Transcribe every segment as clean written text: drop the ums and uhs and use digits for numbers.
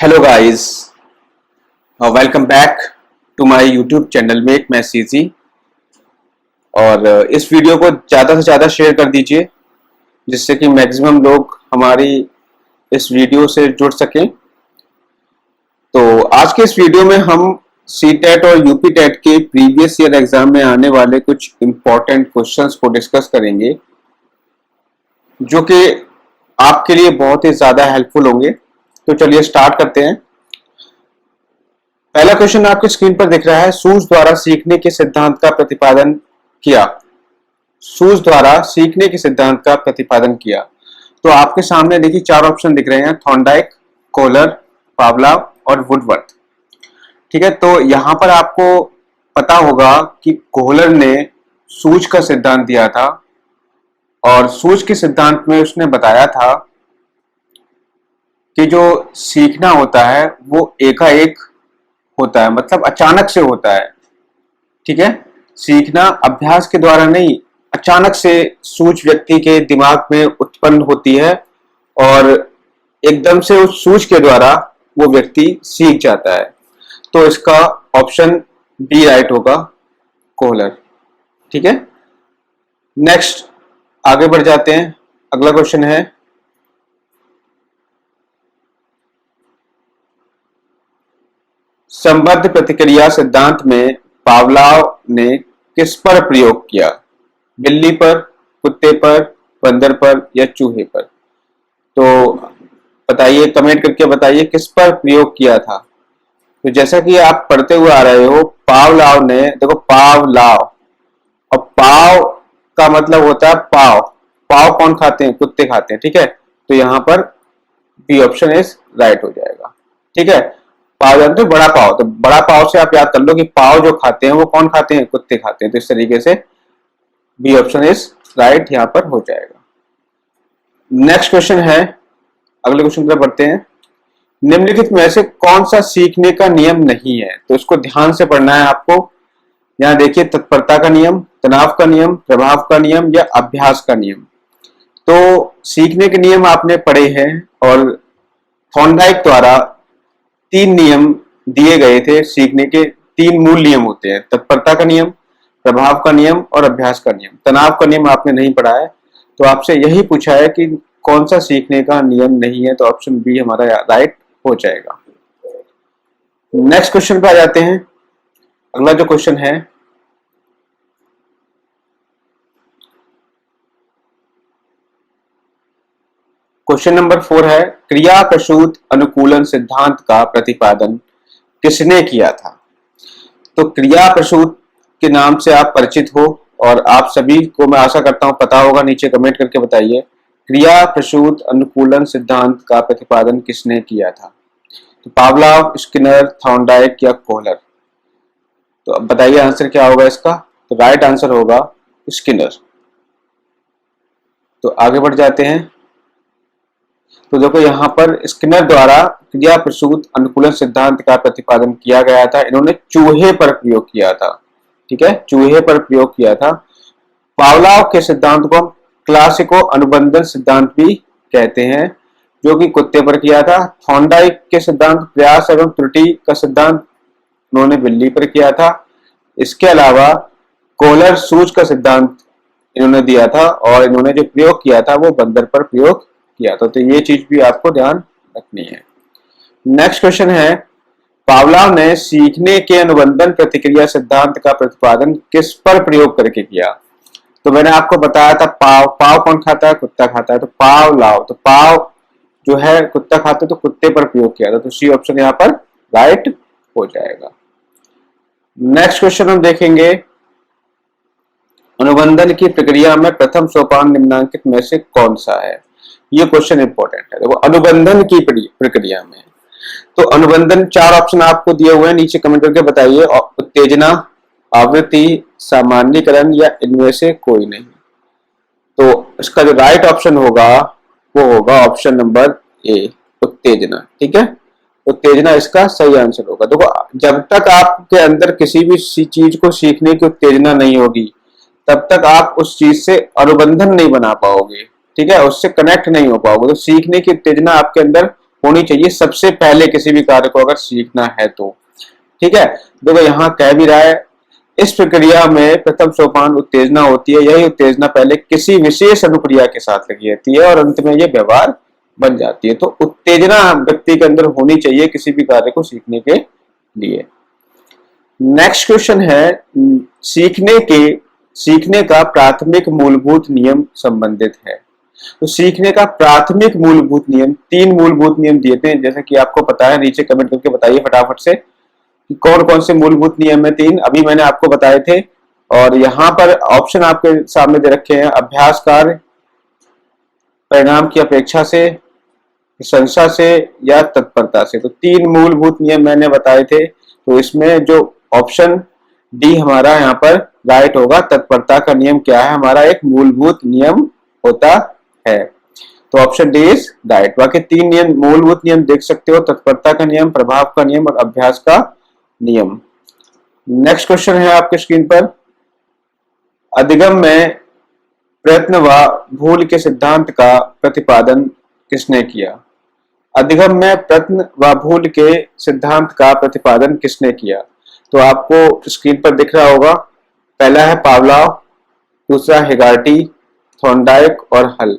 Hello guys, welcome back to my YouTube channel make maths easy. और इस video को ज़्यादा से ज़्यादा शेयर कर दीजिए जिससे कि मैक्सिमम लोग हमारी इस वीडियो से जुड़ सकें। तो आज के इस वीडियो में हम सी टेट और यूपी टेट के प्रीवियस ईयर एग्जाम में आने वाले कुछ इम्पोर्टेंट क्वेश्चंस को डिस्कस करेंगे जो कि आपके लिए बहुत ही ज़्यादा हेल्पफुल होंगे। तो चलिए स्टार्ट करते हैं। पहला क्वेश्चन आपकी स्क्रीन पर दिख रहा है, सूज द्वारा सीखने के सिद्धांत का प्रतिपादन किया। सूज द्वारा सीखने के सिद्धांत का प्रतिपादन किया। तो आपके सामने देखिए चार ऑप्शन दिख रहे हैं, थॉर्नडाइक, कोहलर, पावलोव और वुडवर्थ। ठीक है, तो यहां पर आपको पता होगा कि कोहलर ने सूज का सिद्धांत दिया था और सूज के सिद्धांत में उसने बताया था कि जो सीखना होता है वो एकाएक होता है, मतलब अचानक से होता है। ठीक है, सीखना अभ्यास के द्वारा नहीं, अचानक से सूझ व्यक्ति के दिमाग में उत्पन्न होती है और एकदम से उस सूझ के द्वारा वो व्यक्ति सीख जाता है। तो इसका ऑप्शन बी राइट होगा, कोहलर। ठीक है, नेक्स्ट आगे बढ़ जाते हैं। अगला क्वेश्चन है, संबद्ध प्रतिक्रिया सिद्धांत में पावलोव ने किस पर प्रयोग किया? बिल्ली पर, कुत्ते पर, बंदर पर या चूहे पर? तो बताइए, कमेंट करके बताइए किस पर प्रयोग किया था। तो जैसा कि आप पढ़ते हुए आ रहे हो, पावलोव ने, देखो पावलोव, और पाव का मतलब होता है पाव। पाव कौन खाते हैं? कुत्ते खाते हैं। ठीक है, तो यहां पर बी ऑप्शन इज राइट हो जाएगा। ठीक है, पाव जानते हो, बड़ा पाव। तो बड़ा पाव से आप याद कर लो कि पाव जो खाते हैं वो कौन खाते हैं? कुत्ते खाते हैं। तो इस तरीके से बी ऑप्शन इज राइट यहां पर हो जाएगा। नेक्स्ट क्वेश्चन है, अगले क्वेश्चन पर बढ़ते हैं। निम्नलिखित में से कौन सा सीखने का नियम नहीं है? तो इसको ध्यान से पढ़ना है आपको। यहां देखिए, तत्परता का नियम, तनाव का नियम, प्रभाव का नियम या अभ्यास का नियम। तो सीखने के नियम आपने पढ़े हैं और थॉर्नडाइक द्वारा 3 नियम दिए गए थे। सीखने के 3 मूल नियम होते हैं, तत्परता का नियम, प्रभाव का नियम और अभ्यास का नियम। तनाव का नियम आपने नहीं पढ़ा है, तो आपसे यही पूछा है कि कौन सा सीखने का नियम नहीं है, तो ऑप्शन बी हमारा राइट हो जाएगा। नेक्स्ट क्वेश्चन पे आ जाते हैं। अगला जो क्वेश्चन है, क्वेश्चन नंबर 4 है, क्रिया प्रसूत अनुकूलन सिद्धांत का प्रतिपादन किसने किया था? तो क्रिया प्रसूत के नाम से आप परिचित हो और आप सभी को मैं आशा करता हूं पता होगा। नीचे कमेंट करके बताइए, क्रिया प्रसूत अनुकूलन सिद्धांत का प्रतिपादन किसने किया था? तो पावलोव, स्किनर, थॉर्नडाइक या कोहलर? तो अब बताइए आंसर क्या होगा इसका। तो राइट आंसर होगा स्किनर। तो आगे बढ़ जाते हैं। तो देखो, यहां पर स्किनर द्वारा क्रिया प्रसूत अनुकूलन सिद्धांत का प्रतिपादन किया गया था। इन्होंने चूहे पर प्रयोग किया था। ठीक है, चूहे पर प्रयोग किया था। पावलोव के सिद्धांत को क्लासिको अनुबंधन सिद्धांत भी कहते हैं, जो कि कुत्ते पर किया था। थॉर्नडाइक के सिद्धांत प्रयास एवं त्रुटि का सिद्धांत उन्होंने बिल्ली पर किया था। इसके अलावा कोहलर सूज का सिद्धांत इन्होंने दिया था और इन्होंने जो प्रयोग किया था वो बंदर पर प्रयोग किया था। तो ये चीज भी आपको ध्यान रखनी है। नेक्स्ट क्वेश्चन है, पावलोव ने सीखने के अनुबंधन प्रतिक्रिया सिद्धांत का प्रतिपादन किस पर प्रयोग करके किया? तो मैंने आपको बताया था पाव। पाव कौन खाता है? कुत्ता खाता है। तो पावलोव, तो पाव जो है कुत्ता खाते, तो कुत्ते पर प्रयोग किया था। तो सी ऑप्शन यहाँ पर राइट हो जाएगा। नेक्स्ट क्वेश्चन हम देखेंगे, अनुबंधन की प्रक्रिया में प्रथम सोपान निम्नांकित में से कौन सा है? ये क्वेश्चन इंपॉर्टेंट है। देखो, अनुबंधन की प्रक्रिया में, तो अनुबंधन 4 ऑप्शन आपको दिए हुए हैं, नीचे कमेंट करके बताइए। उत्तेजना, आवृत्ति, सामान्यीकरण या इनमें से कोई नहीं। तो इसका जो राइट ऑप्शन होगा वो होगा ऑप्शन नंबर ए, उत्तेजना। ठीक है, उत्तेजना इसका सही आंसर होगा। देखो, जब तक आपके अंदर किसी भी चीज को सीखने की उत्तेजना नहीं होगी तब तक आप उस चीज से अनुबंधन नहीं बना पाओगे। ठीक है, उससे कनेक्ट नहीं हो पाओगे। तो सीखने की उत्तेजना आपके अंदर होनी चाहिए सबसे पहले किसी भी कार्य को अगर सीखना है तो। ठीक है, देखो यहाँ कह भी रहा है, इस प्रक्रिया में प्रथम सोपान उत्तेजना होती है, यही उत्तेजना पहले किसी विशेष अनुक्रिया के साथ लगी रहती है और अंत में यह व्यवहार बन जाती है। तो उत्तेजना व्यक्ति के अंदर होनी चाहिए किसी भी कार्य को सीखने के लिए। नेक्स्ट क्वेश्चन है, सीखने का प्राथमिक मूलभूत नियम संबंधित है। तो सीखने का प्राथमिक मूलभूत नियम, 3 मूलभूत नियम दिए थे, जैसे कि आपको पता है, नीचे कमेंट करके बताइए फटाफट से कि कौन कौन से मूलभूत नियम है। 3 अभी मैंने आपको बताए थे और यहाँ पर ऑप्शन आपके सामने दे रखे हैं, अभ्यास कार्य, परिणाम की अपेक्षा से, प्रशंसा से या तत्परता से। तो 3 मूलभूत नियम मैंने बताए थे, तो इसमें जो ऑप्शन डी हमारा यहाँ पर राइट होगा। तत्परता का नियम क्या है, हमारा एक मूलभूत नियम होता है, तो ऑप्शन डी इज राइट। बाकी 3 नियम, मूलभूत नियम देख सकते हो, तत्परता का नियम, प्रभाव का नियम और अभ्यास का नियम। नेक्स्ट क्वेश्चन है आपके स्क्रीन पर, अधिगम में प्रयत्न व भूल के सिद्धांत का प्रतिपादन किसने किया। अधिगम में प्रयत्न व भूल के सिद्धांत का प्रतिपादन किसने किया। तो आपको स्क्रीन पर दिख रहा होगा, पहला है पावलोव, दूसरा हेगार्टी, थॉर्नडाइक और हल।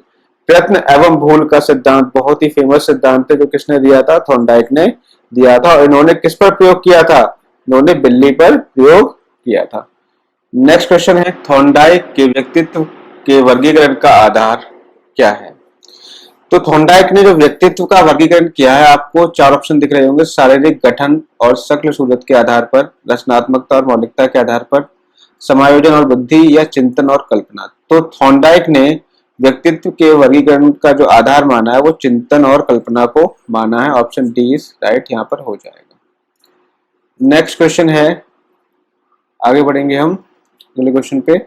प्रयत्न एवं भूल का सिद्धांत बहुत ही फेमस सिद्धांत है, जो किसने दिया था, थॉर्नडाइक ने दिया था। और इन्होंने किस पर प्रयोग किया था, इन्होंने बिल्ली पर प्रयोग किया था। नेक्स्ट क्वेश्चन है, थॉर्नडाइक के व्यक्तित्व के वर्गीकरण का आधार क्या है। तो थॉर्नडाइक ने जो व्यक्तित्व का वर्गीकरण किया है, आपको 4 ऑप्शन दिख रहे होंगे, शारीरिक गठन और शक्ल सूरत के आधार पर, रचनात्मकता और मौलिकता के आधार पर, समायोजन और बुद्धि, या चिंतन और कल्पना। तो थॉर्नडाइक ने व्यक्तित्व के वर्गीकरण का जो आधार माना है वो चिंतन और कल्पना को माना है। ऑप्शन डी इज राइट यहाँ पर हो जाएगा। नेक्स्ट क्वेश्चन है, आगे बढ़ेंगे हम अगले क्वेश्चन पे।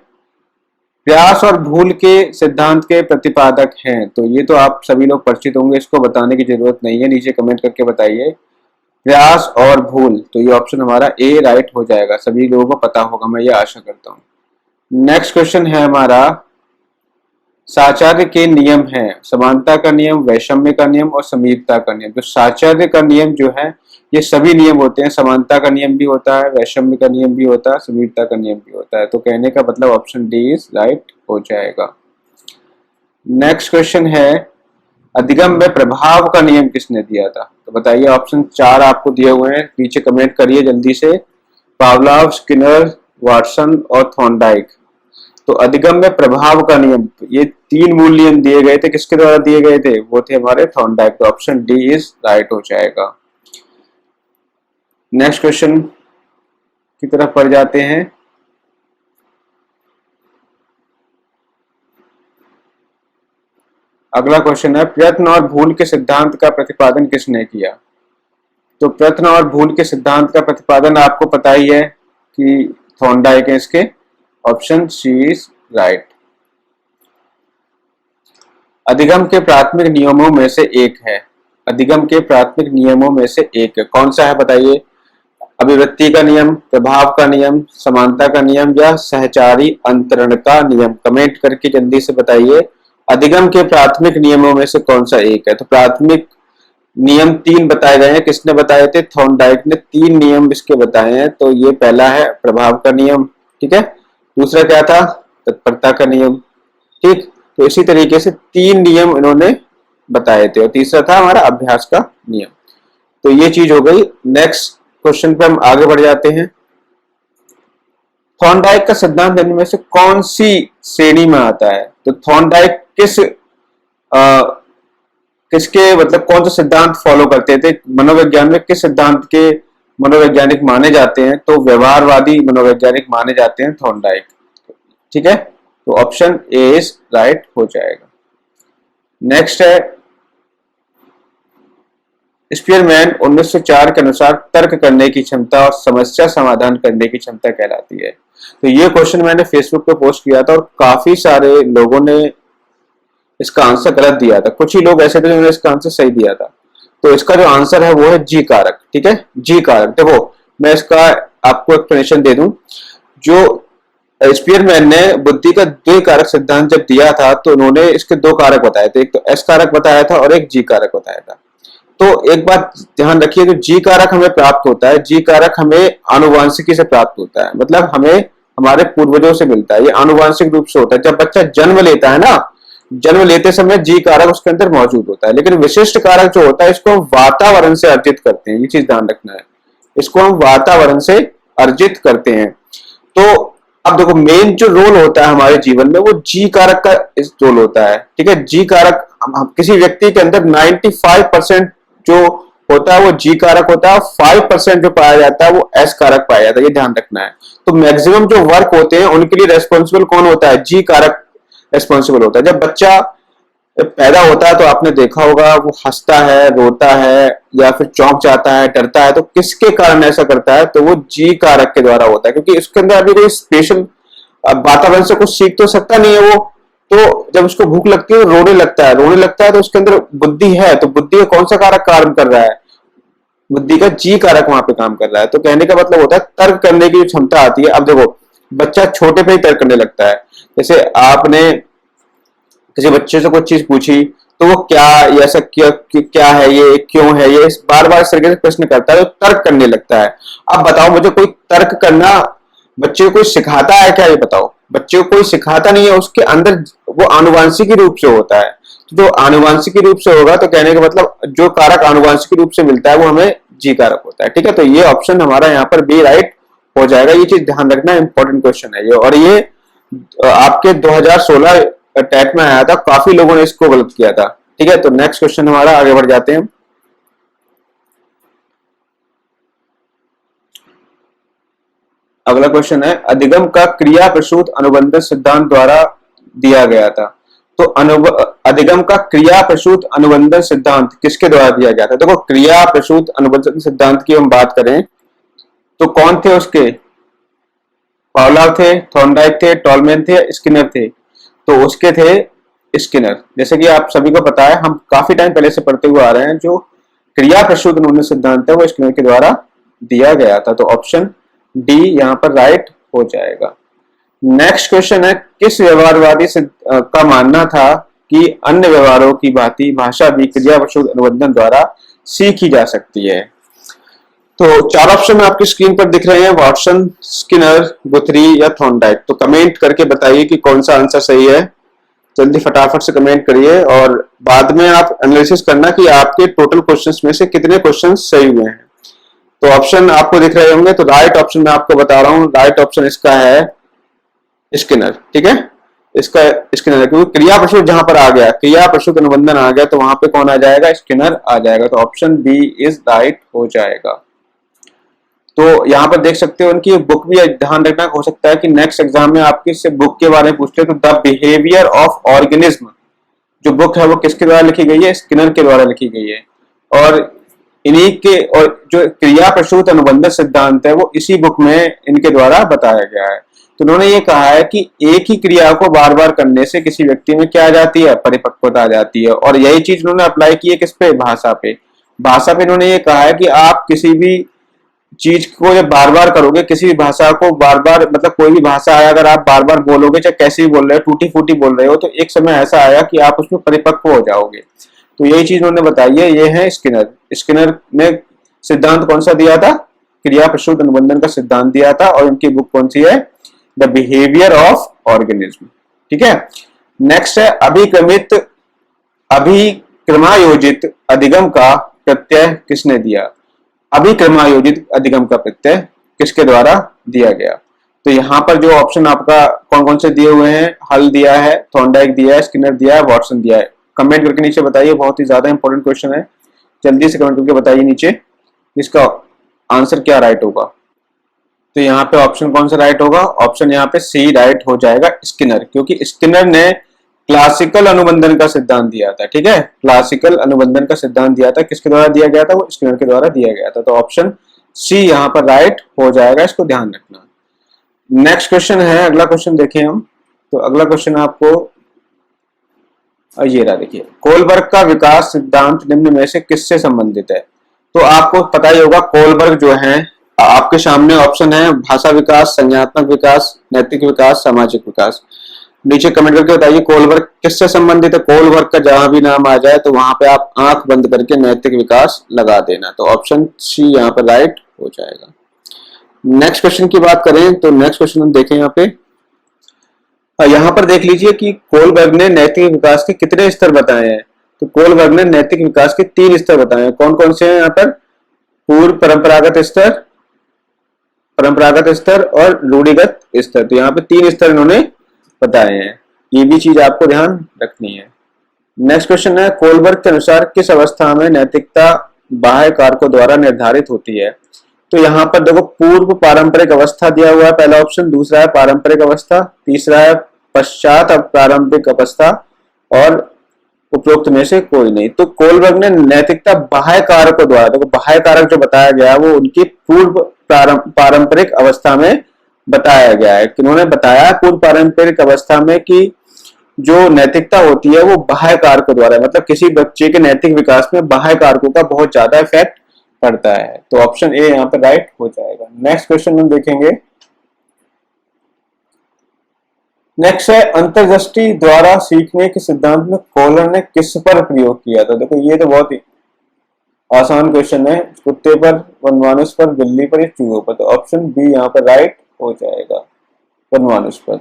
प्रयास और भूल के सिद्धांत के प्रतिपादक हैं, तो ये तो आप सभी लोग परिचित होंगे, इसको बताने की जरूरत नहीं है, नीचे कमेंट करके बताइए। प्रयास और भूल, तो ये ऑप्शन हमारा ए राइट हो जाएगा, सभी लोगों को पता होगा, मैं ये आशा करता हूँ। नेक्स्ट क्वेश्चन है हमारा, साचार्य के नियम है, समानता का नियम, वैषम्य का नियम और समीपता का नियम। तो साचार्य का नियम जो है, ये सभी नियम होते हैं, समानता का नियम भी होता है, वैषम्य का नियम भी होता है, समीपता का नियम भी होता है। तो कहने का मतलब ऑप्शन डी इज राइट हो जाएगा। नेक्स्ट क्वेश्चन है, अधिगम में प्रभाव का नियम किसने दिया था। तो बताइए, ऑप्शन 4 आपको दिए हुए हैं, नीचे कमेंट करिए जल्दी से। पावलोव, स्किनर, वाटसन और थॉर्नडाइक। तो अधिगम में प्रभाव का नियम, ये 3 मूल नियम दिए गए थे, किसके द्वारा दिए गए थे, वो थे हमारे थॉर्नडाइक। तो ऑप्शन डी इज राइट हो जाएगा। नेक्स्ट क्वेश्चन की तरफ पढ़ जाते हैं। अगला क्वेश्चन है, प्रयत्न और भूल के सिद्धांत का प्रतिपादन किसने किया। तो प्रयत्न और भूल के सिद्धांत का प्रतिपादन आपको पता ही है कि थॉर्नडाइक है इसके। Option C is right. अधिगम के प्राथमिक नियमों में से एक है, अधिगम के प्राथमिक नियमों में से एक है, कौन सा है बताइए। अभिवृत्ति का नियम, प्रभाव का नियम, समानता का नियम या सहचारी अंतरण का नियम। कमेंट करके जल्दी से बताइए, अधिगम के प्राथमिक नियमों में से कौन सा एक है। तो प्राथमिक नियम 3 बताए गए हैं, किसने बताए थे, थॉर्नडाइक ने 3 नियम इसके बताए हैं। तो ये पहला है प्रभाव का नियम, ठीक है, दूसरा क्या था, तत्परता का नियम, ठीक। तो इसी तरीके से 3 नियम इन्होंने बताए थे और तीसरा था हमारा अभ्यास का नियम। तो ये चीज हो गई। नेक्स्ट क्वेश्चन पे हम आगे बढ़ जाते हैं। थॉर्नडाइक का सिद्धांत निम्न में से कौन सी श्रेणी में आता है। तो थॉर्नडाइक किसके मतलब कौन सा सिद्धांत फॉलो करते थे, मनोविज्ञान में किस सिद्धांत के मनोवैज्ञानिक माने जाते हैं। तो व्यवहारवादी मनोवैज्ञानिक माने जाते हैं थॉर्नडाइक, ठीक है। तो ऑप्शन ए इज राइट हो जाएगा। नेक्स्ट है, स्पीयरमैन 1904 के अनुसार तर्क करने की क्षमता और समस्या समाधान करने की क्षमता कहलाती है। तो ये क्वेश्चन मैंने फेसबुक पे पोस्ट किया था और काफी सारे लोगों ने इसका आंसर गलत दिया था, कुछ ही लोग ऐसे थे जिन्होंने इसका आंसर सही दिया था। तो इसका जो आंसर है वो है जी कारक, ठीक है, जी कारक। देखो मैं इसका आपको एक्सप्लेनेशन दे दूं। जो स्पीयरमैन ने बुद्धि का द्विकारक सिद्धांत जब दिया था तो उन्होंने इसके 2 कारक बताए थे, एक तो एस कारक बताया था और एक जी कारक बताया था। तो एक बात ध्यान रखिए, जो जी कारक हमें प्राप्त होता है, जी कारक हमें आनुवांशिकी से प्राप्त होता है, मतलब हमें हमारे पूर्वजों से मिलता है, ये आनुवांशिक रूप से होता है। जब बच्चा जन्म लेता है ना, जन्म लेते समय जी कारक उसके अंदर मौजूद होता है, लेकिन विशिष्ट कारक जो होता है इसको हम वातावरण से अर्जित करते हैं, ये चीज ध्यान रखना है, इसको हम वातावरण से अर्जित करते हैं। तो अब देखो, मेन जो रोल होता है हमारे जीवन में वो जी कारक का रोल होता है, ठीक है। जी कारक किसी व्यक्ति के अंदर 95% जो होता है वो जी कारक होता है, 5% जो पाया जाता है वो एस कारक पाया जाता है, ये ध्यान रखना है। तो मैक्सिमम जो वर्क होते हैं उनके लिए रेस्पॉन्सिबल कौन होता है? जी कारक रेस्पॉन्सिबल होता है। जब बच्चा पैदा होता है तो आपने देखा होगा वो हंसता है, रोता है या फिर चौंक जाता है, डरता है, तो किसके कारण ऐसा करता है? तो वो जी कारक के द्वारा होता है, क्योंकि इसके अंदर अभी कोई स्पेशल वातावरण से कुछ सीख तो सकता नहीं है वो। तो जब उसको भूख लगती है तो रोने लगता है, रोने लगता है तो उसके अंदर बुद्धि है, तो बुद्धि का कौन सा कारक काम कर रहा है? बुद्धि का जी कारक वहां पे काम कर रहा है। तो कहने का मतलब होता है तर्क करने की जो क्षमता आती है। अब देखो, बच्चा छोटे पे ही तर्क करने लगता है। जैसे आपने किसी बच्चे से कुछ चीज पूछी तो वो क्या, ऐसा क्या है, ये क्यों है, ये बार बार इस तरीके से प्रश्न करता है, तो तर्क करने लगता है। अब बताओ मुझे, कोई तर्क करना बच्चे को कोई सिखाता है क्या? ये बताओ, बच्चे को कोई सिखाता नहीं है, उसके अंदर वो आनुवांशिक रूप से होता है। तो जो आनुवांशिक रूप से होगा, तो कहने का मतलब जो कारक आनुवांशिक रूप से मिलता है वो हमें जी कारक होता है, ठीक है। तो ये ऑप्शन हमारा यहाँ पर बी राइट हो जाएगा। ये चीज ध्यान रखना, इंपॉर्टेंट क्वेश्चन है ये, और ये आपके 2016 टेट में आया था, काफी लोगों ने इसको गलत किया था, ठीक है। तो नेक्स्ट क्वेश्चन हमारा, आगे बढ़ जाते हैं। अगला क्वेश्चन है, अधिगम का क्रिया प्रसूत अनुबंध सिद्धांत द्वारा दिया गया था। तो अधिगम का क्रिया प्रसूत अनुबंधन सिद्धांत किसके द्वारा दिया गया था? देखो, क्रिया प्रसूत अनुबंधन सिद्धांत की हम बात करें तो कौन थे उसके? पावलोव थे, थॉर्नडाइक थे, टॉलमैन थे, स्किनर थे। तो उसके थे स्किनर। जैसे कि आप सभी को पता है, हम काफी टाइम पहले से पढ़ते हुए आ रहे हैं, जो क्रिया प्रसूत अनुबंधन सिद्धांत है वो स्किनर के द्वारा दिया गया था। तो ऑप्शन डी यहाँ पर राइट हो जाएगा। नेक्स्ट क्वेश्चन है, किस व्यवहारवादी का मानना था कि अन्य व्यवहारों की भांति भाषा भी क्रिया प्रसूत अनुबंधन द्वारा सीखी जा सकती है? तो चार ऑप्शन आपकी स्क्रीन पर दिख रहे हैं, वाटसन, स्किनर, गुथरी या थॉर्नडाइक। तो कमेंट करके बताइए कि कौन सा आंसर सही है। जल्दी फटाफट से कमेंट करिए, और बाद में आप एनालिसिस करना कि आपके टोटल क्वेश्चंस में से कितने क्वेश्चंस सही हुए हैं। तो ऑप्शन आपको दिख रहे होंगे, तो राइट ऑप्शन मैं आपको बता रहा हूँ, राइट ऑप्शन इसका है स्किनर, ठीक है। इसका स्किनर है, क्योंकि क्रिया प्रसूत जहां पर आ गया, क्रिया प्रसूत अनुबंधन आ गया, तो वहां पे कौन आ जाएगा? स्किनर आ जाएगा। तो ऑप्शन बी इज राइट हो जाएगा। तो यहाँ पर देख सकते हो उनकी बुक भी ध्यान रखना, हो सकता है कि नेक्स्ट एग्जाम में आपकी से बुक के बारे में पूछ ले। तो द बिहेवियर ऑफ ऑर्गेनिज्म जो बुक है वो किसके द्वारा लिखी गई है? स्किनर के द्वारा लिखी गई है। और इन्हीं के, और जो क्रिया प्रसूत अनुबंधन सिद्धांत है वो इसी बुक में इनके द्वारा बताया गया है। तो उन्होंने ये कहा है कि एक ही क्रिया को बार बार करने से किसी व्यक्ति में क्या आ जाती है? परिपक्वता आ जाती है। और यही चीज उन्होंने अप्लाई की है किस पे? भाषा पे। भाषा पे इन्होंने ये कहा है कि आप किसी भी चीज को जब बार बार करोगे, किसी भी भाषा को बार बार, मतलब कोई भी भाषा है अगर आप बार बार बोलोगे, चाहे कैसे भी बोल रहे हो, टूटी फूटी बोल रहे हो, तो एक समय ऐसा आएगा कि आप उसमें परिपक्व हो जाओगे। तो यही चीज उन्होंने बताई है। ये है स्किनर। स्किनर ने सिद्धांत कौन सा दिया था? क्रिया प्रसूत अनुबंधन का सिद्धांत दिया था। और इनकी बुक कौन सी है? द बिहेवियर ऑफ ऑर्गेनिज्म, ठीक है। नेक्स्ट है, अभिक्रमायोजित अधिगम का प्रत्यय किसने दिया? अभिक्रमायोजित अधिगम का प्रत्यय किसके द्वारा दिया गया? तो यहाँ पर जो ऑप्शन आपका कौन कौन से दिए हुए हैं, हल दिया है, थॉर्नडाइक दिया है, स्किनर दिया है, वाटसन दिया है। कमेंट करके नीचे बताइए, बहुत ही ज्यादा इंपॉर्टेंट क्वेश्चन है, जल्दी से कमेंट करके बताइए नीचे इसका आंसर क्या राइट होगा। तो यहाँ पे ऑप्शन कौन सा राइट होगा? ऑप्शन यहाँ पे सी राइट हो जाएगा, स्किनर, क्योंकि स्किनर ने क्लासिकल अनुबंधन का सिद्धांत दिया था, ठीक है। क्लासिकल अनुबंधन का सिद्धांत दिया था, किसके द्वारा दिया गया था? वो स्किनर के द्वारा दिया गया था। तो ऑप्शन सी यहाँ पर राइट हो जाएगा, इसको ध्यान रखना। नेक्स्ट क्वेश्चन है, अगला क्वेश्चन देखें हम। तो अगला क्वेश्चन आपको ये रहा, देखिए, कोलबर्ग का विकास सिद्धांत निम्न में से किससे संबंधित है? तो आपको पता ही होगा, कोलबर्ग जो है, आपके सामने ऑप्शन है भाषा विकास, संज्ञानात्मक विकास, नैतिक विकास, सामाजिक विकास। नीचे कमेंट करके बताइए कोलवर्क किससे संबंधित है। कोलवर्क का जहां भी नाम आ जाए तो वहां पे आप आंख बंद करके नैतिक विकास लगा देना। तो ऑप्शन सी यहाँ पे राइट हो जाएगा। नेक्स्ट क्वेश्चन की बात करें तो नेक्स्ट क्वेश्चन हम देखें यहाँ पे। यहाँ पर देख लीजिए कि कोलबर्ग ने नैतिक विकास के कितने स्तर बताए हैं। तो कोलबर्ग ने नैतिक विकास के 3 स्तर बताए हैं। कौन कौन से हैं यहाँ पर? पूर्व परंपरागत स्तर और रूढ़िगत स्तर। तो यहाँ पे 3 स्तर इन्होंने बताए हैं, ये भी चीज आपको ध्यान रखनी है। नेक्स्ट क्वेश्चन है कोलबर्ग के अनुसार किस अवस्था में नैतिकता बाह्य कारकों द्वारा निर्धारित होती है। तो यहाँ पर देखो पूर्व पारंपरिक अवस्था दिया हुआ है पहला ऑप्शन, दूसरा है पारंपरिक अवस्था, तीसरा है पश्चात प्रारंभिक अवस्था और उपरोक्त में से कोई नहीं। तो कोलबर्ग ने नैतिकता बाह्य कारकों द्वारा, देखो बाह्य कारक जो बताया गया है वो उनकी पूर्व पारंपरिक अवस्था में बताया गया है। किन्होंने बताया पूर्व पारंपरिक अवस्था में कि जो नैतिकता होती है वो बाह्य कारकों द्वारा, मतलब किसी बच्चे के नैतिक विकास में बाह्य कारकों का बहुत ज्यादा इफेक्ट पड़ता है। तो ऑप्शन ए यहाँ पर राइट हो जाएगा। नेक्स्ट क्वेश्चन हम देखेंगे। नेक्स्ट है अंतर्दृष्टि द्वारा सीखने के सिद्धांत में कोहलर ने किस पर प्रयोग किया था। देखो ये तो बहुत ही आसान क्वेश्चन है, कुत्ते पर, वनमानुष पर, बिल्ली पर या चूहों पर। तो ऑप्शन बी यहाँ पर राइट हो जाएगा, वनमानुष पर।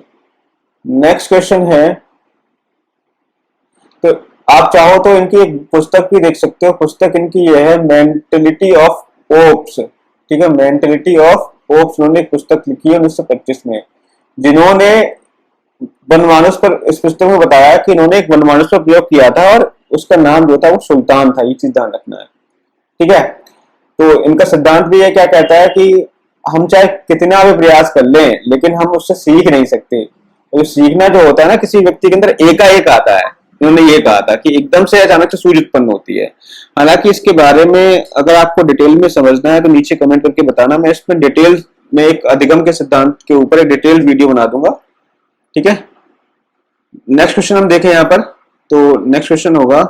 नेक्स्ट क्वेश्चन है, तो आप चाहो तो इनकी एक पुस्तक भी देख सकते हो। पुस्तक इनकी यह है मेंटेलिटी ऑफ ओप्स, ठीक है, मेंटेलिटी ऑफ ओप्स। उन्होंने एक पुस्तक लिखी है 1925 में, जिन्होंने वनमानुष पर, इस पुस्तक में बताया कि इन्होंने एक वनमानुष पर प्रयोग किया था और उसका नाम जो था वो सुल्तान था। ये चीज ध्यान रखना है, ठीक है। तो इनका सिद्धांत भी ये क्या कहता है कि हम चाहे कितना भी प्रयास कर लें लेकिन हम उससे सीख नहीं सकते। तो सीखना जो होता है ना किसी व्यक्ति के अंदर एकाएक आता है। उन्होंने ये कहा था कि एकदम से अचानक से सूझ उत्पन्न होती है। हालांकि इसके बारे में अगर आपको डिटेल में समझना है तो नीचे कमेंट करके बताना, मैं इसमें डिटेल में एक अधिगम के सिद्धांत के ऊपर एक डिटेल वीडियो बना दूंगा, ठीक है। नेक्स्ट क्वेश्चन हम देखें यहाँ पर। तो नेक्स्ट क्वेश्चन होगा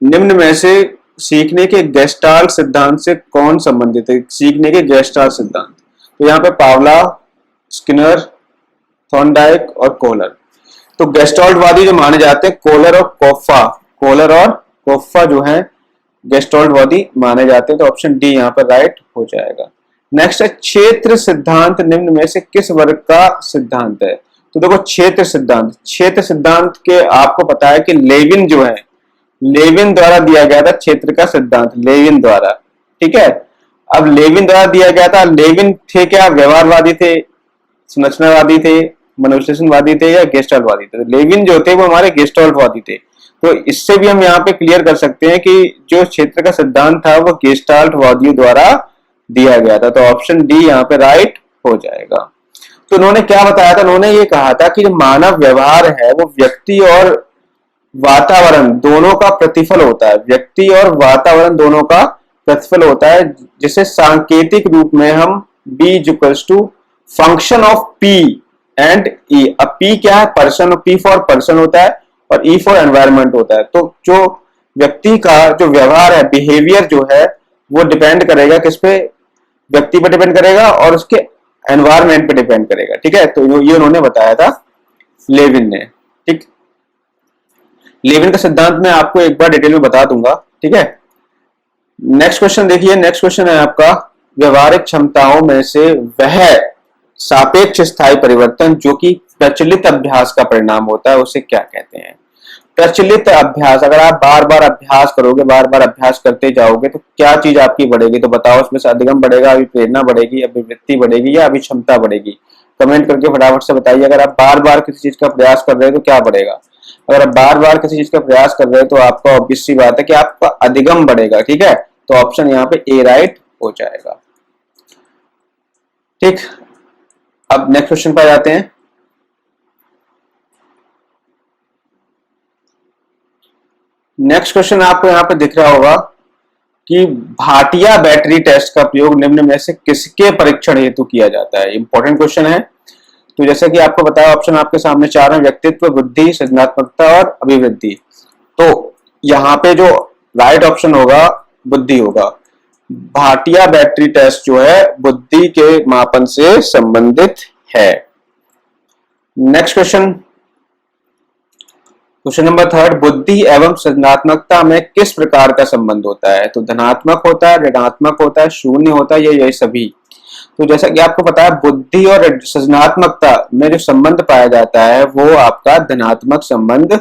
निम्न में से सीखने के गेस्टाल्ट सिद्धांत से कौन संबंधित है। सीखने के गेस्टाल्ट सिद्धांत, तो यहाँ पे पावलोव, स्किनर, थॉर्नडाइक और कोहलर। तो गेस्टाल्टवादी जो माने जाते हैं कोहलर और कोफ्फा जो है गेस्टाल्टवादी माने जाते हैं। तो ऑप्शन डी यहाँ पर राइट हो जाएगा। नेक्स्ट है क्षेत्र सिद्धांत निम्न में से किस वर्ग का सिद्धांत है। तो देखो क्षेत्र सिद्धांत के आपको पता है कि लेविन जो है, लेविन द्वारा दिया गया था क्षेत्र का सिद्धांत, लेविन द्वारा, ठीक है। अब लेविन द्वारा दिया गया था, लेविन थे क्या, व्यवहारवादी थे, संरचनावादी थे, मनोविश्लेषणवादी थे या गेस्टाल्टवादी थे। लेविन जो थे वो हमारे गेस्टाल्टवादी थे। तो इससे भी हम यहाँ पे क्लियर कर सकते हैं कि जो क्षेत्र का सिद्धांत था वो गेस्टाल्टवादियों द्वारा दिया गया था। तो ऑप्शन डी यहाँ पे राइट हो जाएगा। तो उन्होंने क्या बताया था, उन्होंने ये कहा था कि जो मानव व्यवहार है वो व्यक्ति और वातावरण दोनों का प्रतिफल होता है, व्यक्ति और वातावरण दोनों का प्रतिफल होता है, जिसे सांकेतिक रूप में हम B equals to function of P and E। अब P क्या है, पर्सन, P फॉर पर्सन होता है और E फॉर एनवायरमेंट होता है। तो जो व्यक्ति का जो व्यवहार है, बिहेवियर जो है वो डिपेंड करेगा किस पे, व्यक्ति पे डिपेंड करेगा और उसके एनवायरमेंट पे डिपेंड करेगा, ठीक है। तो ये उन्होंने बताया था लेविन ने, ठीक। लेविन का सिद्धांत मैं आपको एक बार डिटेल में बता दूंगा, ठीक है। नेक्स्ट क्वेश्चन देखिए। नेक्स्ट क्वेश्चन है आपका व्यवहारिक क्षमताओं में से वह सापेक्ष स्थायी परिवर्तन जो कि प्रचलित अभ्यास का परिणाम होता है उसे क्या कहते हैं। प्रचलित अभ्यास, अगर आप बार बार अभ्यास करोगे, बार बार अभ्यास करते जाओगे तो क्या चीज आपकी बढ़ेगी। तो बताओ उसमें से अधिगम बढ़ेगा, अभिप्रेरणा बढ़ेगी, अभिवृत्ति बढ़ेगी या अभिक्षमता बढ़ेगी। कमेंट करके फटाफट से बताइए। अगर आप बार बार किसी चीज का प्रयास कर रहे हो तो क्या बढ़ेगा। अगर आप बार बार किसी चीज का प्रयास कर रहे हो तो आपका ऑब्वियस सी बात है कि आपका अधिगम बढ़ेगा, ठीक है। तो ऑप्शन यहाँ पे ए राइट हो जाएगा, ठीक। अब नेक्स्ट क्वेश्चन पर जाते हैं। नेक्स्ट क्वेश्चन आपको यहाँ पे दिख रहा होगा कि भाटिया बैटरी टेस्ट का प्रयोग निम्न में से किसके परीक्षण हेतु किया जाता है। इंपॉर्टेंट क्वेश्चन है। तो जैसे कि आपको बताया ऑप्शन आपके सामने 4 है, व्यक्तित्व, बुद्धि, सृजनात्मकता और अभिवृद्धि। तो यहाँ पे जो राइट ऑप्शन होगा बुद्धि होगा। भाटिया बैटरी टेस्ट जो है बुद्धि के मापन से संबंधित है। Next question, question number third, बुद्धि एवं सृजनात्मकता में किस प्रकार का संबंध होता है? तो धनात्मक होता है, ऋणात्मक होता है, शून्य होता है, ये सभी। तो जैसा कि आपको पता है, बुद्धि और सृजनात्मकता में जो संबंध पाया जाता है वो आपका धनात्मक संबंध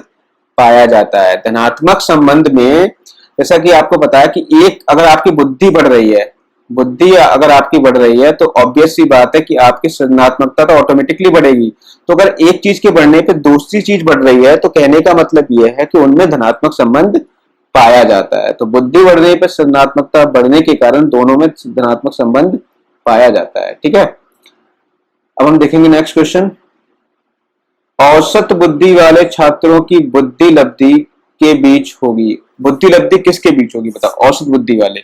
पाया जाता है। धनात्मक संबंध में जैसा कि आपको पता है कि एक अगर आपकी बुद्धि बढ़ रही है, बुद्धि अगर आपकी बढ़ रही है तो ऑब्वियस सी बात है कि आपकी सृजनात्मकता तो ऑटोमेटिकली बढ़ेगी। तो अगर एक चीज के बढ़ने पे दूसरी चीज बढ़ रही है तो कहने का मतलब यह है कि उनमें धनात्मक संबंध पाया जाता है। तो बुद्धि बढ़ने पर सृजनात्मकता बढ़ने के कारण दोनों में धनात्मक संबंध पाया जाता है। ठीक है, अब हम देखेंगे नेक्स्ट क्वेश्चन, औसत बुद्धि वाले छात्रों की बुद्धि लब्धि के बीच होगी। बुद्धि लब्धि किसके बीच होगी बताओ? औसत बुद्धि वाले।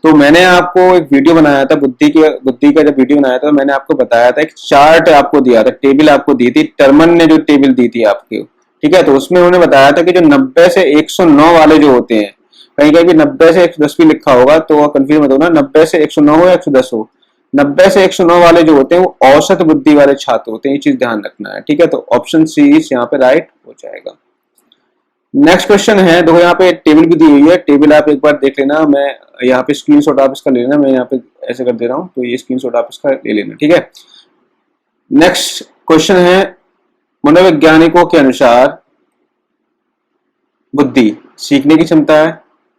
तो मैंने आपको एक वीडियो बनाया था बुद्धि का जब वीडियो बनाया था मैंने आपको बताया था, एक चार्ट आपको दिया था, टेबल आपको दी थी, टर्मन ने जो टेबल दी थी आपको, ठीक है। तो उसमें उन्होंने बताया था कि जो 90 से 109 वाले जो होते हैं, कहीं कहीं भी 90 से 110 भी लिखा होगा तो कंफ्यूज मत होना, 90 से 109 हो या 110 हो, 90 से 109 वाले जो होते हैं वो औसत बुद्धि वाले छात्र होते हैं, ये चीज ध्यान रखना है। ठीक है, तो ऑप्शन सी यहाँ पे राइट हो जाएगा। नेक्स्ट क्वेश्चन है, देखो यहाँ पे टेबल भी दी हुई है, टेबल आप एक बार देख लेना, मैं यहाँ पे स्क्रीनशॉट आप इसका ले लेना, मैं यहाँ पे ऐसे कर दे रहा हूँ, तो ये स्क्रीनशॉट आप इसका ले लेना। ठीक है, नेक्स्ट क्वेश्चन है, मनोवैज्ञानिकों के अनुसार बुद्धि सीखने की क्षमता है,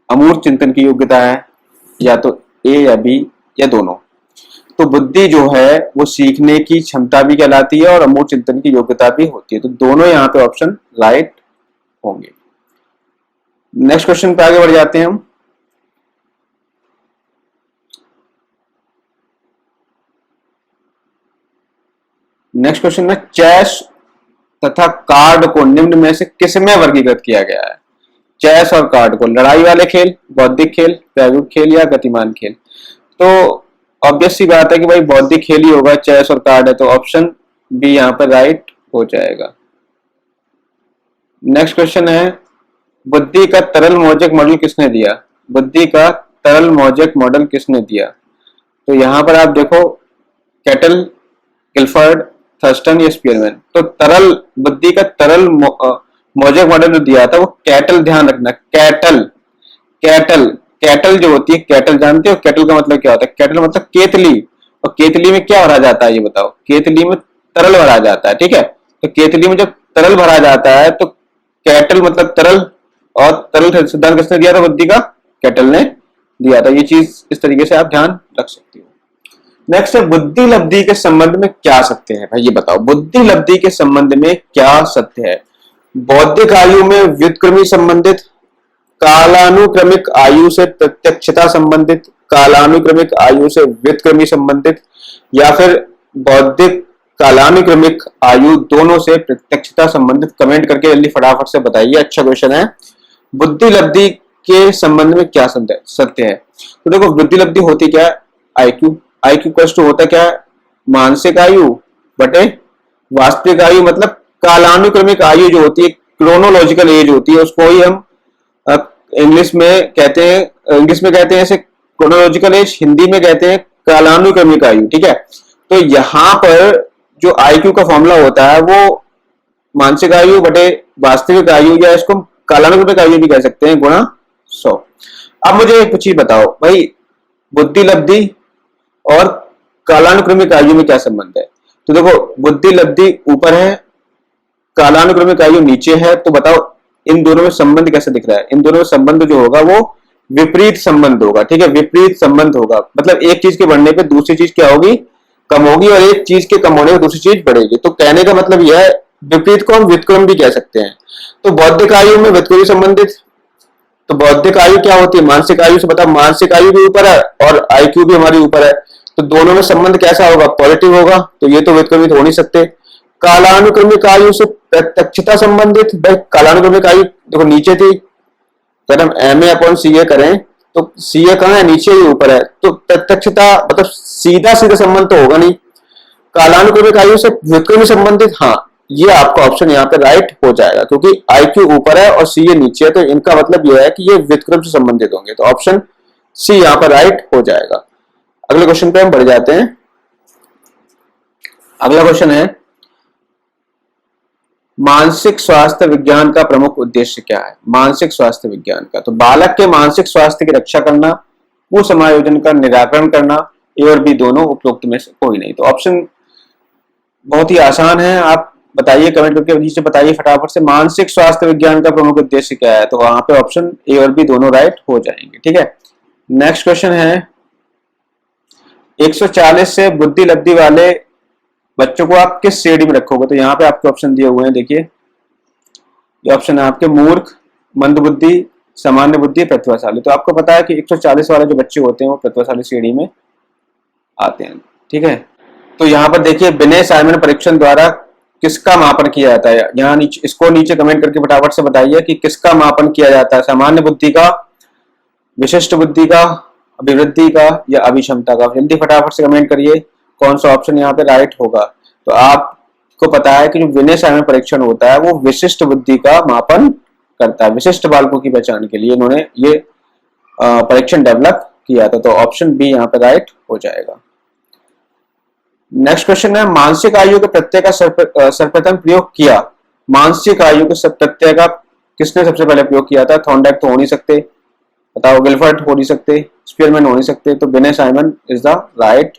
अमूर्त चिंतन की योग्यता है, या तो ए या बी या दोनों। तो बुद्धि जो है वो सीखने की क्षमता भी कहलाती है और अमूर्त चिंतन की योग्यता भी होती है, तो दोनों यहाँ पे ऑप्शन राइट होंगे। नेक्स्ट क्वेश्चन पे आगे बढ़ जाते हैं हम। नेक्स्ट क्वेश्चन में चेस तथा कार्ड को निम्न में से किस में वर्गीकृत किया गया है? चेस और कार्ड को, लड़ाई वाले खेल, बौद्धिक खेल, प्रायोगिक खेल या गतिमान खेल? तो ऑब्वियस सी बात है कि भाई बौद्धिक खेल ही होगा, चेस और कार्ड है, तो ऑप्शन बी यहाँ पर राइट हो जाएगा। नेक्स्ट क्वेश्चन है, बुद्धि का तरल मौजक मॉडल किसने दिया? बुद्धि का तरल मौजक मॉडल किसने दिया? तो यहां पर आप देखो, कैटल, गिलफर्ड, थर्स्टन या स्पीयरमैन। तो तरल बुद्धि का तरल मौजक मॉडल जो दिया था वो कैटल, ध्यान रखना, कैटल, कैटल, कैटल जो होती है, कैटल जानते हो कैटल का मतलब क्या होता है? कैटल मतलब केतली, और केतली में क्या भरा जाता है ये बताओ? केतली में तरल भरा जाता है। ठीक है, तो केतली में जब तरल भरा जाता है तो कैटल मतलब तरल, और तरल सिद्धांत किसने दिया था? बुद्धि का कैटल ने दिया था। ये चीज इस तरीके से आप ध्यान रख सकते हो। नेक्स्ट है, बुद्धि लब्धि के संबंध में क्या सत्य है? भाई ये बताओ, बुद्धि लब्धि के संबंध में क्या सत्य है? बौद्धिक आयु में व्युत्क्रमी संबंधित, कालानुक्रमिक आयु से प्रत्यक्षता संबंधित, कालानुक्रमिक आयु से व्युत्क्रमी संबंधित, या फिर बौद्धिक कालानुक्रमिक आयु दोनों से प्रत्यक्षता संबंधित? कमेंट करके जल्दी फटाफट से बताइए, अच्छा क्वेश्चन है। बुद्धि लब्धि के संबंध में क्या सत्य है? तो देखो, बुद्धि लब्धि होती क्या है? आईक्यू। आईक्यू क्वेश्चन होता क्या है? मानसिक आयु बटे वास्तविक आयु, मतलब कालानुक्रमिक आयु जो होती है, क्रोनोलॉजिकल एज होती है, उसको ही हम इंग्लिश में कहते हैं ऐसे क्रोनोलॉजिकल एज, हिंदी में कहते हैं कालानुक्रमिक आयु। ठीक है, तो यहाँ पर जो आईक्यू का फॉर्मूला होता है वो मानसिक आयु बटे वास्तविक आयु, या इसको कालानुक्रमिक आयु भी कह सकते हैं, गुणा 100। अब मुझे एक चीज बताओ भाई, बुद्धि लब्धि और कालानुक्रमिक आयु में क्या संबंध है? तो देखो, बुद्धि लब्धि ऊपर है, कालानुक्रमिक आयु नीचे है, तो बताओ इन दोनों में संबंध कैसे दिख रहा है? इन दोनों में संबंध जो होगा वो विपरीत संबंध होगा। ठीक है, विपरीत संबंध होगा, मतलब एक चीज के बढ़ने पे दूसरी चीज क्या होगी? कम होगी, और एक चीज के कम होने पे दूसरी चीज बढ़ेगी। तो कहने का मतलब यह है, विपरीत को हम व्युत्क्रम भी कह सकते हैं। तो बौद्धिक आयु में व्युत्क्रमी संबंधित, तो बौद्धिक आयु क्या होती है? मानसिक आयु से, बताओ, मानसिक आयु भी ऊपर है और आईक्यू भी हमारी ऊपर है, तो दोनों में संबंध कैसा होगा? पॉजिटिव होगा, तो ये तो व्युत्क्रमित हो नहीं सकते। कालानुक्रमिक आयु से प्रत्यक्षता संबंधित, भाई कालानुक्रमिक आयु देखो नीचे थी, अगर हम MA अपॉन CA करें तो CA कहाँ है? नीचे ही, ऊपर है, तो प्रत्यक्षता मतलब सीधा सीधा संबंध तो होगा नहीं। कालानुक्रमिक आयु से व्युत्क्रमी संबंधित, हाँ, ये आपका ऑप्शन यहाँ पे राइट हो जाएगा, क्योंकि आईक्यू ऊपर है और CA नीचे है, तो इनका मतलब यह है कि ये व्युत्क्रम से संबंधित होंगे, तो ऑप्शन सी यहाँ पर राइट हो जाएगा। अगले क्वेश्चन पे हम बढ़ जाते हैं। अगला क्वेश्चन है, मानसिक स्वास्थ्य विज्ञान का प्रमुख उद्देश्य क्या है? मानसिक स्वास्थ्य विज्ञान का, तो बालक के मानसिक स्वास्थ्य की रक्षा करना, कुसमायोजन का निराकरण करना, ए और बी दोनों, उपरोक्त में से कोई नहीं। तो ऑप्शन बहुत ही आसान है, आप बताइए कमेंट करके नीचे बताइए फटाफट से, मानसिक स्वास्थ्य विज्ञान का प्रमुख उद्देश्य क्या है? तो वहां पे ऑप्शन ए और बी दोनों राइट हो जाएंगे। ठीक है, नेक्स्ट क्वेश्चन है 140 से बुद्धि लब्धि वाले बच्चों को आप किस श्रेणी में रखोगे? तो यहाँ पे आपके ऑप्शन दिए हुए हैं, देखिए ये ऑप्शन है आपके मूर्ख, मंदबुद्धि, सामान्य बुद्धि, प्रतिभाशाली। तो आपको पता है कि 140 वाले जो बच्चे होते हैं वो प्रतिभाशाली श्रेणी में आते हैं। ठीक है, तो यहाँ पर देखिए विनय साइमन परीक्षण द्वारा किसका मापन किया जाता है? यहाँ नीचे इसको नीचे कमेंट करके फटाफट से बताइए कि किसका मापन किया जाता है, सामान्य बुद्धि का, विशिष्ट बुद्धि का, अभिवृद्धि का या अभिक्षमता का? जल्दी फटाफट से कमेंट करिए कौन सा ऑप्शन यहाँ पे राइट होगा। तो आपको पता है कि जो विनय साइमन परीक्षण होता है वो विशिष्ट बुद्धि का मापन करता है, विशिष्ट बालकों की पहचान के लिए इन्होंने ये परीक्षण डेवलप किया था। तो ऑप्शन बी यहाँ पे राइट हो जाएगा। नेक्स्ट क्वेश्चन है मानसिक आयु के प्रत्यय का सर्वप्रथम प्रयोग किया? मानसिक आयु के प्रत्यय का किसने सबसे पहले प्रयोग किया था? थॉर्नडाइक तो हो नहीं सकते, बताओ, गिलफर्ड हो नहीं सकते, स्पीयरमैन हो नहीं सकते, तो Vinay Simon is the right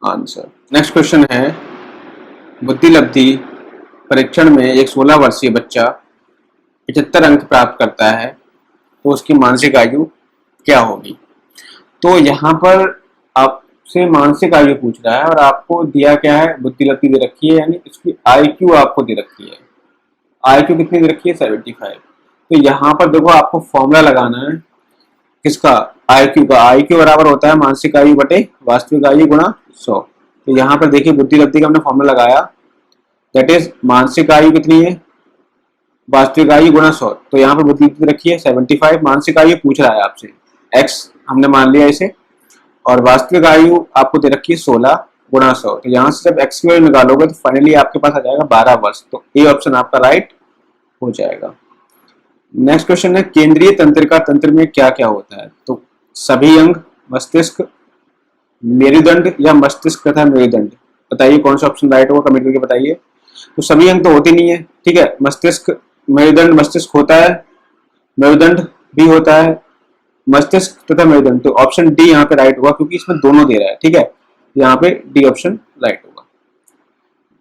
answer. Next question है बुद्धि लब्धि परीक्षण में एक 16 वर्षीय बच्चा 75 अंक प्राप्त करता है तो उसकी मानसिक आयु क्या होगी? तो यहाँ पर आपसे मानसिक आयु पूछ रहा है और आपको दिया क्या है? बुद्धि लब्धि दे रखी है, यानी इसकी IQ आपको दे रखी है। IQ कितनी दे रखी है? 75। तो यहाँ पर देखो आपको फॉर्मूला लगाना है किसका? IQ का। IQ बराबर होता है मानसिक आयु बटे वास्तविक आयु गुणा 100। तो यहाँ पर देखिए बुद्धि लब्धि का हमने फॉर्मूला लगाया, दैट इज मानसिक आयु कितनी है? वास्तविक आयु गुणा 100। तो यहाँ पर बुद्धि लब्धि रखी है 75, मानसिक आयु पूछ रहा है आपसे, x हमने मान लिया इसे, और वास्तविक आयु आपको दे रखी है 16 गुणा 100। तो यहाँ से जब x की वैल्यू निकालोगे तो फाइनली आपके पास आ जाएगा 12 वर्ष। तो ए ऑप्शन आपका राइट हो जाएगा। नेक्स्ट क्वेश्चन है केंद्रीय तंत्रिका तंत्र में क्या क्या होता है? तो सभी अंग, मस्तिष्क, मेरुदंड या मस्तिष्क तथा मेरुदंड? बताइए कौन सा ऑप्शन राइट होगा, कमेंट करके बताइए। तो सभी अंग तो होते नहीं है, ठीक है, मस्तिष्क, मेरुदंड, मस्तिष्क होता है, मेरुदंड भी होता है, मस्तिष्क तथा मेरुदंड। तो ऑप्शन डी यहाँ पे राइट होगा क्योंकि इसमें दोनों दे रहा है। ठीक है, यहाँ पे डी ऑप्शन राइट होगा।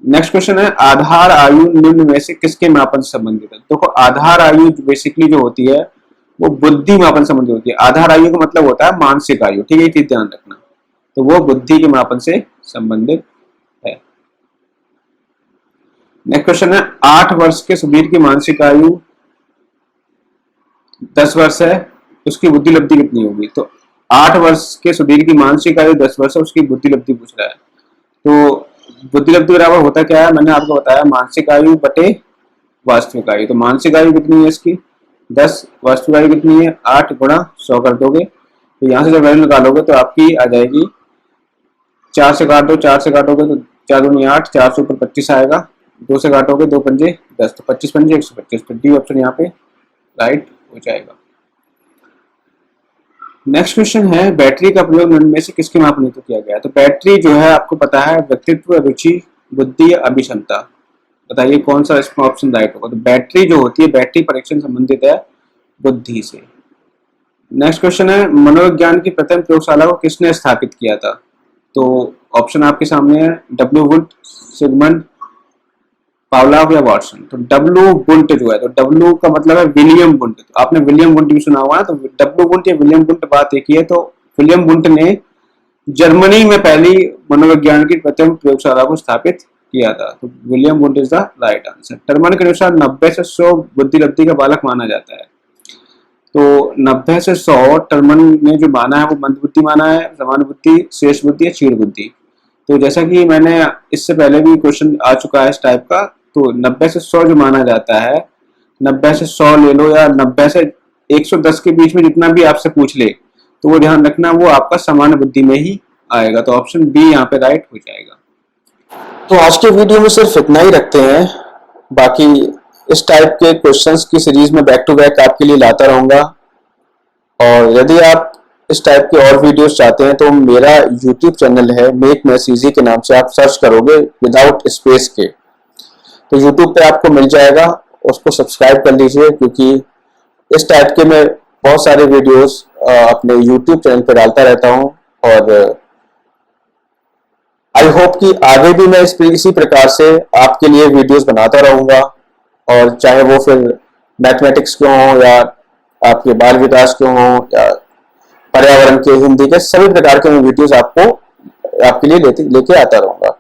नेक्स्ट क्वेश्चन है आधार आयु निम्न में से किसके मापन से संबंधित है? देखो आधार आयु बेसिकली जो होती है वो बुद्धि मापन से संबंधित होती है। आधार आयु का मतलब होता है मानसिक आयु, ठीक है, ये चीज ध्यान रखना। तो वो बुद्धि के मापन से संबंधित है। नेक्स्ट क्वेश्चन है 8 वर्ष के सुधीर की मानसिक आयु 10 वर्ष है, उसकी बुद्धि लब्धि कितनी होगी? तो 8 वर्ष के सुधीर की मानसिक आयु 10 वर्ष है, उसकी बुद्धि लब्धि पूछ रहा है। तो बुद्धि लब्धि बराबर होता क्या है? मैंने आपको बताया मानसिक आयु बटे वास्तविक आयु। तो मानसिक आयु कितनी है इसकी? 10, वास्तविक आयु कितनी है? 8 गुणा 100 कर दोगे। तो यहाँ से जब वैल्यू निकालोगे तो आपकी आ जाएगी 4 से काट दो, 4 से काटोगे तो 4 दूनी 8, 4 से ऊपर 25 आएगा, 2 से काटोगे 2 पंजे 10, तो 25 पंजे 125। तो डी ऑप्शन यहाँ पे राइट हो जाएगा। नेक्स्ट क्वेश्चन है बैटरी का प्रयोग निम्न में से किसके मापन हेतु किया गया? तो बैटरी जो है आपको पता है व्यक्तित्व, रुचि, बुद्धि, अभिक्षमता। बताइए कौन सा इसमें ऑप्शन राइट होगा? तो बैटरी जो होती है, बैटरी परीक्षण संबंधित है बुद्धि से। नेक्स्ट क्वेश्चन है मनोविज्ञान की प्रथम प्रयोगशाला को किसने स्थापित किया था? तो ऑप्शन आपके सामने है डब्ल्यू वुंट, सिगमंड, पावलोव या वाटसन। तो डब्ल्यू वुंट जो है, तो डब्ल्यू का मतलब है विलियम वुंट। तो आपने विलियम वुंट भी सुना हुआ है, तो डब्ल्यू वुंट या विलियम वुंट बात एक ही है। तो विलियम वुंट ने जर्मनी में पहली मनोविज्ञान की प्रथम प्रयोगशाला को स्थापित किया था। तो William Wundt is the right answer. Terman के अनुसार 90 से 100 बुद्धि लब्धि का बालक माना जाता है। तो 90 से 100 टर्मन ने जो माना है वो मंदबुद्धि माना है, सामान्य बुद्धि, शेष बुद्धि या क्षीण बुद्धि। तो जैसा कि मैंने इससे पहले भी क्वेश्चन आ चुका है इस टाइप का, तो 90 से 100 जो माना जाता है, 90 से 100 ले लो या 90 से 110 के बीच में जितना भी आपसे पूछ ले, तो वो ध्यान रखना वो आपका सामान्य बुद्धि में ही आएगा। तो ऑप्शन बी यहाँ पे राइट हो जाएगा। तो आज के वीडियो में सिर्फ इतना ही रखते हैं, बाकी इस टाइप के क्वेश्चंस की सीरीज में बैक टू बैक आपके लिए लाता रहूंगा। और यदि आप इस टाइप के और वीडियोस चाहते हैं तो मेरा यूट्यूब चैनल है मेक मैथ्स इजी के नाम से आप सर्च करोगे विदाउट स्पेस के, तो यूट्यूब पे आपको मिल जाएगा, उसको सब्सक्राइब कर लीजिए, क्योंकि इस टाइप के मैं बहुत सारे वीडियोस अपने यूट्यूब चैनल पे डालता रहता हूँ। और आई होप कि आगे भी मैं इसी प्रकार से आपके लिए वीडियोस बनाता रहूंगा, और चाहे वो फिर मैथमेटिक्स के हों या आपके बाल विकास के हों या पर्यावरण के, हिंदी के, सभी प्रकार के मैं वीडियोस आपको आपके लिए लेके आता रहूंगा।